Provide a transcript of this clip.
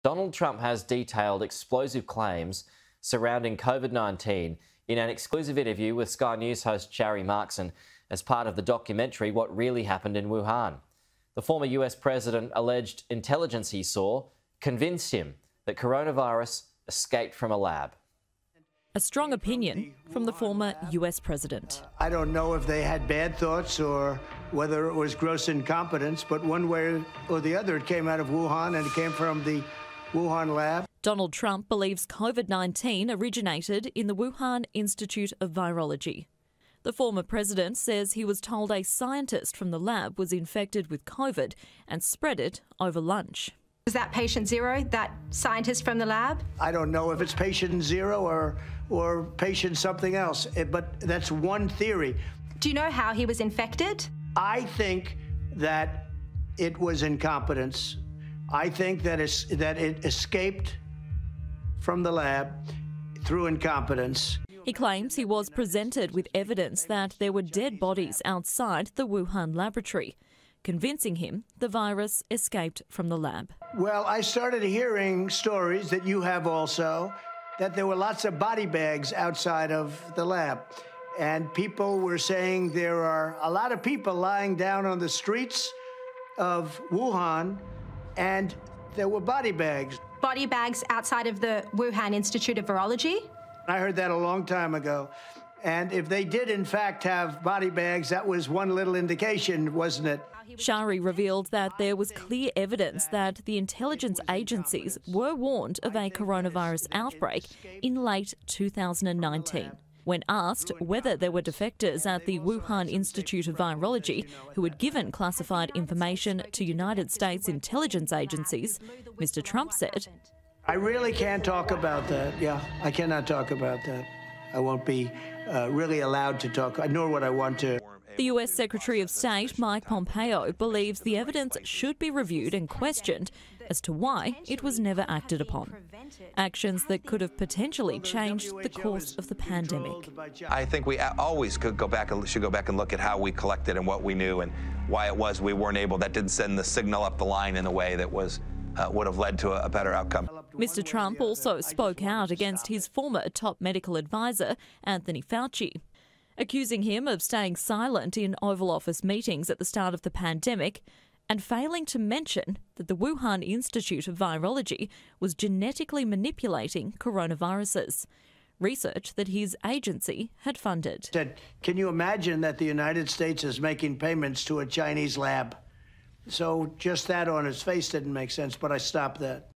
Donald Trump has detailed explosive claims surrounding COVID-19 in an exclusive interview with Sky News host Sharri Markson as part of the documentary What Really Happened in Wuhan. The former US president alleged intelligence he saw convinced him that coronavirus escaped from a lab. A strong opinion from the former US president. I don't know if they had bad thoughts or whether it was gross incompetence, but one way or the other, it came out of Wuhan and it came from the Wuhan lab. Donald Trump believes COVID-19 originated in the Wuhan Institute of Virology. The former president says he was told a scientist from the lab was infected with COVID and spread it over lunch. Was that patient zero, that scientist from the lab? I don't know if it's patient zero or patient something else, but that's one theory. Do you know how he was infected? I think that it was incompetence. I think that it escaped from the lab through incompetence. He claims he was presented with evidence that there were dead bodies outside the Wuhan laboratory, convincing him the virus escaped from the lab. Well, I started hearing stories that you have also, that there were lots of body bags outside of the lab. And people were saying there are a lot of people lying down on the streets of Wuhan, and there were body bags. Body bags outside of the Wuhan Institute of Virology? I heard that a long time ago. And if they did, in fact, have body bags, that was one little indication, wasn't it? Sharri revealed that there was clear evidence that the intelligence agencies were warned of a coronavirus outbreak in late 2019. When asked whether there were defectors at the Wuhan Institute of Virology who had given classified information to United States intelligence agencies, Mr. Trump said, "I really can't talk about that. Yeah, I cannot talk about that. I won't be really allowed to talk, nor would I want to." The US Secretary of State Mike Pompeo believes the evidence should be reviewed and questioned as to why it was never acted upon. Actions that could have potentially changed the course of the pandemic. I think we always should go back and look at how we collected and what we knew and why it was we weren't able. That didn't send the signal up the line in a way that was would have led to a better outcome. Mr. Trump also spoke out against his former top medical advisor, Anthony Fauci, accusing him of staying silent in Oval Office meetings at the start of the pandemic and failing to mention that the Wuhan Institute of Virology was genetically manipulating coronaviruses, research that his agency had funded. Can you imagine that the United States is making payments to a Chinese lab? So just that on its face didn't make sense, but I stopped that.